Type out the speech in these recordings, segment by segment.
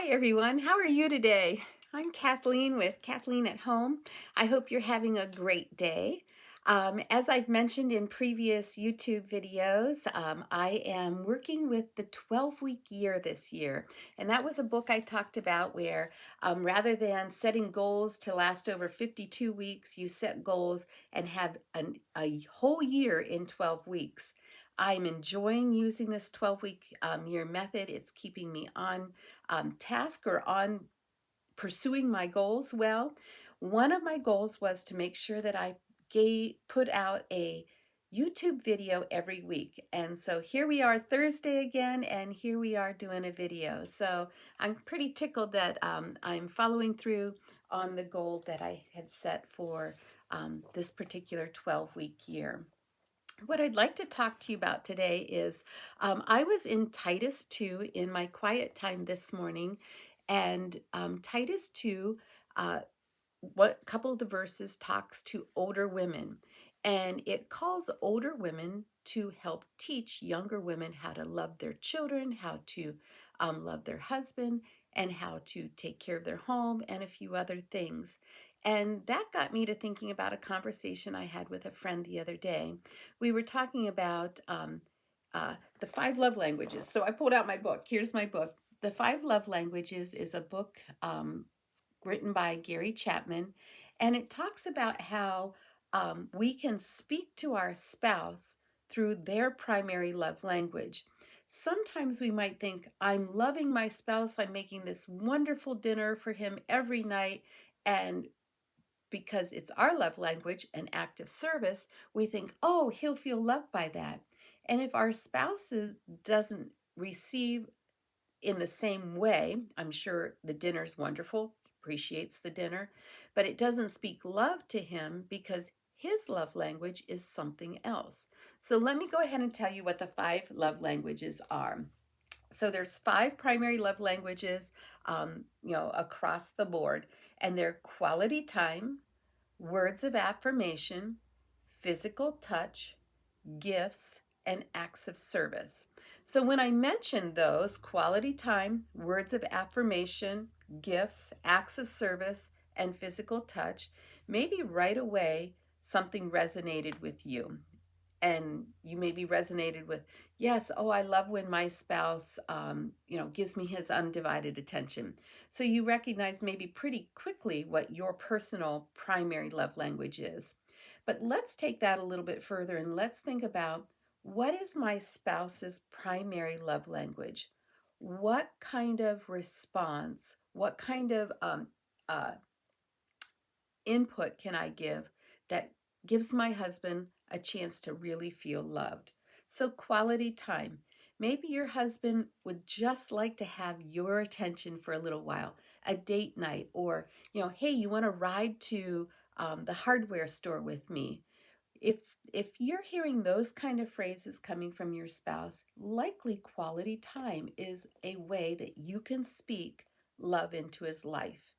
Hi everyone, how are you today? I'm Kathleen with Kathleen at Home. I hope you're having a great day. As I've mentioned in previous YouTube videos, I am working with the 12-week year this year. And that was a book I talked about where rather than setting goals to last over 52 weeks, you set goals and have a whole year in 12 weeks. I'm enjoying using this 12-week year method. It's keeping me on task or on pursuing my goals well. One of my goals was to make sure that I put out a YouTube video every week. And so here we are Thursday again, and here we are doing a video. So I'm pretty tickled that I'm following through on the goal that I had set for this particular 12-week year. What I'd like to talk to you about today is I was in Titus 2 in my quiet time this morning, and Titus 2, what a couple of the verses talks to older women, and it calls older women to help teach younger women how to love their children, how to love their husband, and how to take care of their home, and a few other things. And that got me to thinking about a conversation I had with a friend the other day. We were talking about the five love languages. So I pulled out my book. Here's my book. The Five Love Languages is a book written by Gary Chapman, and it talks about how we can speak to our spouse through their primary love language. Sometimes we might think, I'm loving my spouse, I'm making this wonderful dinner for him every night, and because it's our love language, an act of service, we think, oh, he'll feel loved by that. And if our doesn't receive in the same way, I'm sure the dinner's wonderful, appreciates the dinner, but it doesn't speak love to him because his love language is something else. So let me go ahead and tell you what the five love languages are. So there's five primary love languages, across the board, and they're quality time, words of affirmation, physical touch, gifts, and acts of service. So when I mentioned those, quality time, words of affirmation, gifts, acts of service, and physical touch, maybe right away something resonated with you. And you maybe resonated with, yes, oh, I love when my spouse, gives me his undivided attention. So you recognize maybe pretty quickly what your personal primary love language is. But let's take that a little bit further and let's think about, what is my spouse's primary love language? What kind of response, what kind of uh, input can I give that gives my husband a chance to really feel loved? So, quality time. Maybe your husband would just like to have your attention for a little while, a date night, or, hey, you want to ride to the hardware store with me? If you're hearing those kind of phrases coming from your spouse, likely quality time is a way that you can speak love into his life.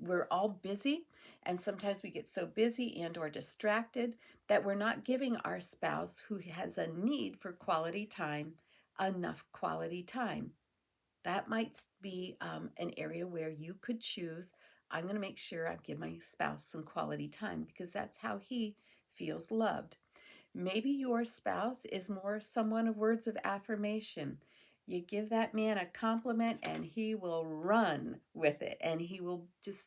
We're all busy, and sometimes we get so busy and or distracted that we're not giving our spouse who has a need for quality time enough quality time. That might be an area where you could choose, I'm going to make sure I give my spouse some quality time because that's how he feels loved. Maybe your spouse is more someone of words of affirmation. You give that man a compliment and he will run with it, and he will just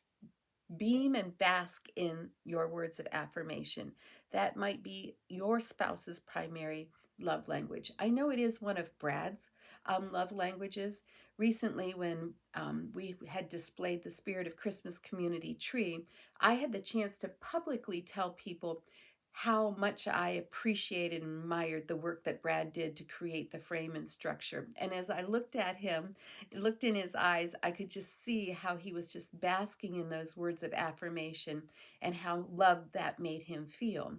beam and bask in your words of affirmation. That might be your spouse's primary love language. I know it is one of Brad's love languages. Recently, when we had displayed the Spirit of Christmas community tree, I had the chance to publicly tell people how much I appreciated and admired the work that Brad did to create the frame and structure. And as I looked at him, looked in his eyes, I could just see how he was just basking in those words of affirmation and how loved that made him feel.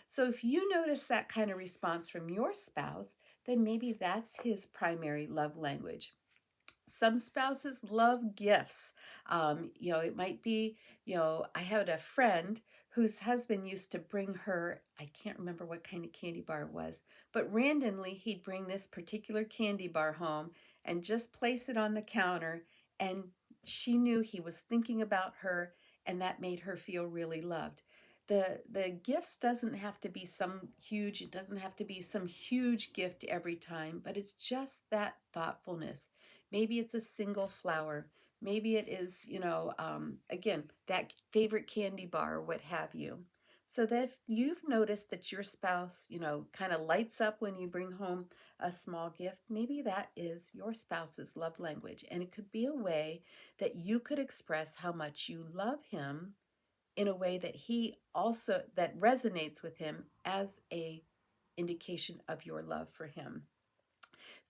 So if you notice that kind of response from your spouse, then maybe that's his primary love language. Some spouses love gifts. It might be, I had a friend whose husband used to bring her, I can't remember what kind of candy bar it was, but randomly he'd bring this particular candy bar home and just place it on the counter. And she knew he was thinking about her, and that made her feel really loved. The gifts doesn't have to be some huge, it doesn't have to be some huge gift every time, but it's just that thoughtfulness. Maybe it's a single flower. Maybe it is, again, that favorite candy bar or what have you. So that if you've noticed that your spouse, kind of lights up when you bring home a small gift, maybe that is your spouse's love language. And it could be a way that you could express how much you love him in a way that he also that resonates with him as a indication of your love for him.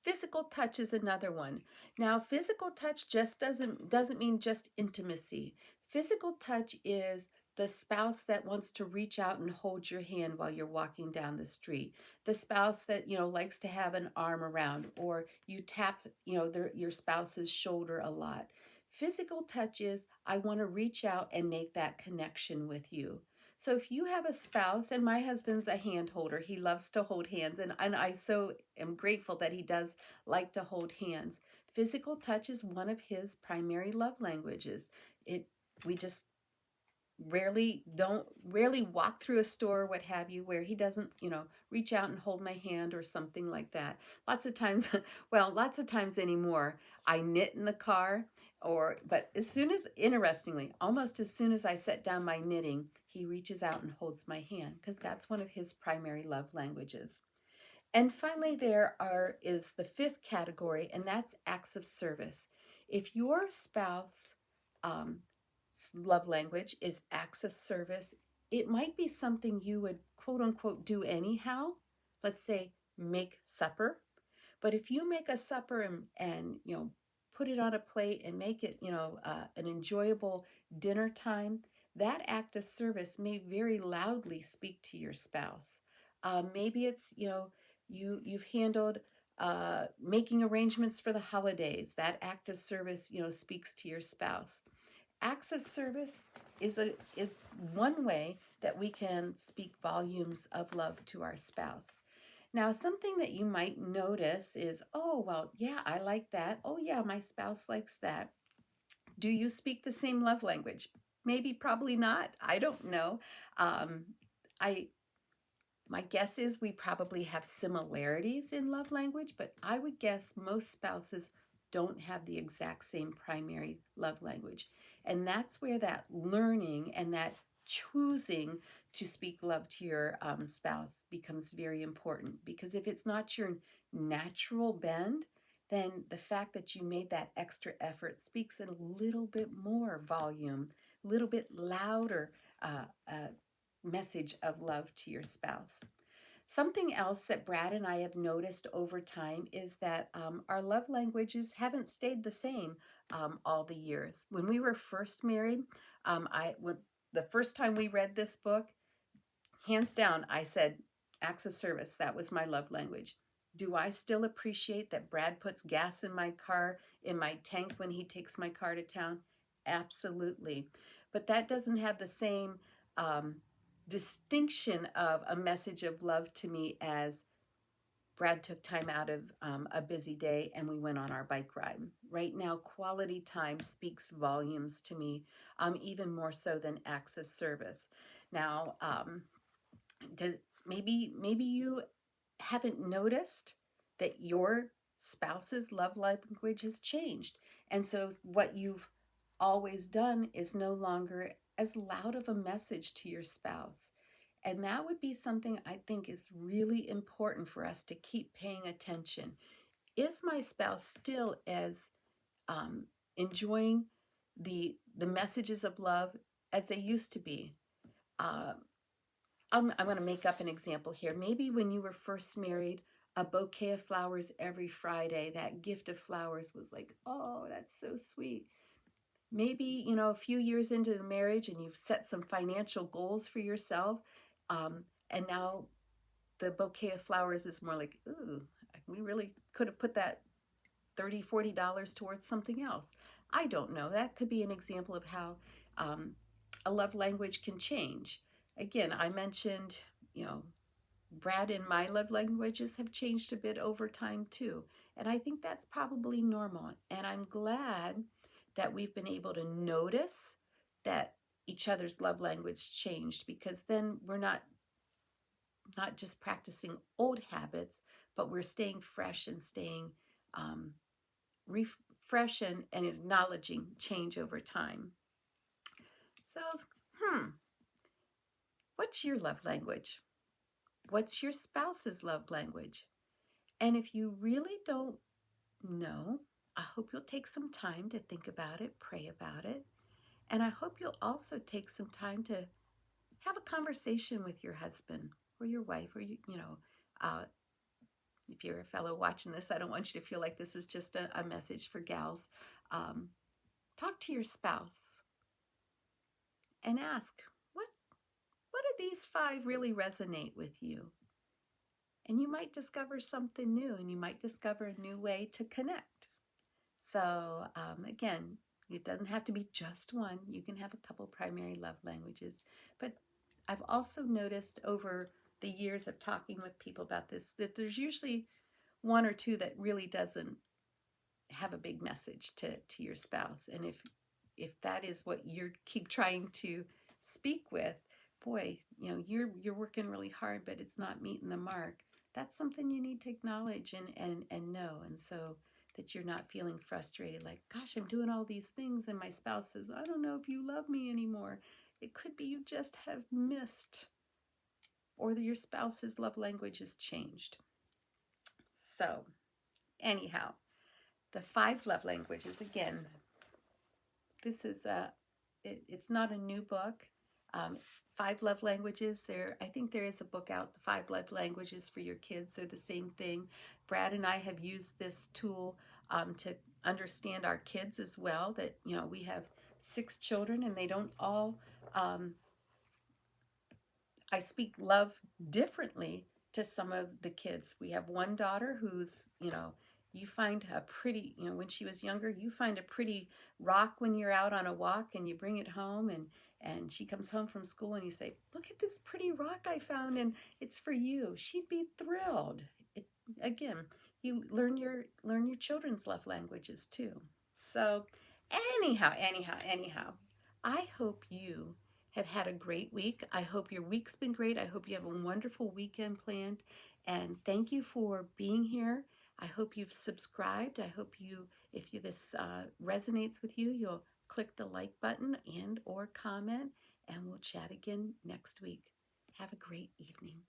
Physical touch is another one. Now, physical touch just doesn't mean just intimacy. Physical touch is the spouse that wants to reach out and hold your hand while you're walking down the street. The spouse that, likes to have an arm around, or you tap, your spouse's shoulder a lot. Physical touch is, I want to reach out and make that connection with you. So if you have a spouse, and my husband's a hand holder, he loves to hold hands, and I so am grateful that he does like to hold hands. Physical touch is one of his primary love languages. We just rarely walk through a store, what have you, where he doesn't, reach out and hold my hand or something like that. Lots of times, well, lots of times anymore, I knit in the car, but interestingly, almost as soon as I set down my knitting, he reaches out and holds my hand, because that's one of his primary love languages. And finally, is the fifth category, and that's acts of service. If your spouse love language is acts of service, it might be something you would quote unquote do anyhow. Let's say make supper. But if you make a supper and put it on a plate and make it an enjoyable dinner time, that act of service may very loudly speak to your spouse. Maybe it's you've handled making arrangements for the holidays. That act of service speaks to your spouse. Acts of service is one way that we can speak volumes of love to our spouse. Now, something that you might notice is, oh, well, yeah, I like that. Oh, yeah, my spouse likes that. Do you speak the same love language? Maybe, probably not. I don't know. I My guess is we probably have similarities in love language, but I would guess most spouses don't have the exact same primary love language. And that's where that learning and that choosing to speak love to your spouse becomes very important. Because if it's not your natural bend, then the fact that you made that extra effort speaks in a little bit more volume, a little bit louder message of love to your spouse. Something else that Brad and I have noticed over time is that our love languages haven't stayed the same all the years. When we were first married, the first time we read this book, hands down, I said, acts of service. That was my love language. Do I still appreciate that Brad puts gas in my car, in my tank when he takes my car to town? Absolutely. But that doesn't have the same distinction of a message of love to me as Brad took time out of a busy day and we went on our bike ride. Right now, quality time speaks volumes to me, even more so than acts of service. Now, does maybe you haven't noticed that your spouse's love language has changed, and so what you've always done is no longer as loud of a message to your spouse. And that would be something I think is really important for us to keep paying attention. Is my spouse still as enjoying the messages of love as they used to be? Uh, I'm going to make up an example here. Maybe when you were first married, a bouquet of flowers every Friday, that gift of flowers was like, oh, that's so sweet. Maybe, a few years into the marriage and you've set some financial goals for yourself. And now the bouquet of flowers is more like, ooh, we really could have put that $30, $40 towards something else. I don't know. That could be an example of how a love language can change. Again, I mentioned, Brad and my love languages have changed a bit over time too. And I think that's probably normal. And I'm glad that we've been able to notice that each other's love language changed, because then we're not just practicing old habits, but we're staying fresh and staying um, fresh and acknowledging change over time. So, what's your love language? What's your spouse's love language? And if you really don't know, I hope you'll take some time to think about it, pray about it. And I hope you'll also take some time to have a conversation with your husband or your wife, or if you're a fellow watching this, I don't want you to feel like this is just a message for gals. Um, Talk to your spouse and ask, what do these five really resonate with you? And you might discover something new, and you might discover a new way to connect. So again, it doesn't have to be just one. You can have a couple primary love languages. But I've also noticed over the years of talking with people about this that there's usually one or two that really doesn't have a big message to your spouse. And if that is what you keep trying to speak with, boy, you're working really hard, but it's not meeting the mark. That's something you need to acknowledge and know. And so that you're not feeling frustrated, like, gosh, I'm doing all these things and my spouse says, I don't know if you love me anymore. It could be you just have missed, or that your spouse's love language has changed. So anyhow, the five love languages, again, this is it's not a new book. um, Five love languages, I think there is a book out, the five love languages for your kids. They're the same thing. Brad and I have used this tool to understand our kids as well, that we have 6 children and they don't all I speak love differently to some of the kids. We have one daughter who's, you find a pretty, when she was younger, you find a pretty rock when you're out on a walk and you bring it home, and she comes home from school and you say, look at this pretty rock I found and it's for you. She'd be thrilled. It, again, you learn your children's love languages too. So anyhow, I hope you have had a great week. I hope your week's been great. I hope you have a wonderful weekend planned. And thank you for being here. I hope you've subscribed. I hope if this resonates with you, you'll click the like button and or comment, and we'll chat again next week. Have a great evening.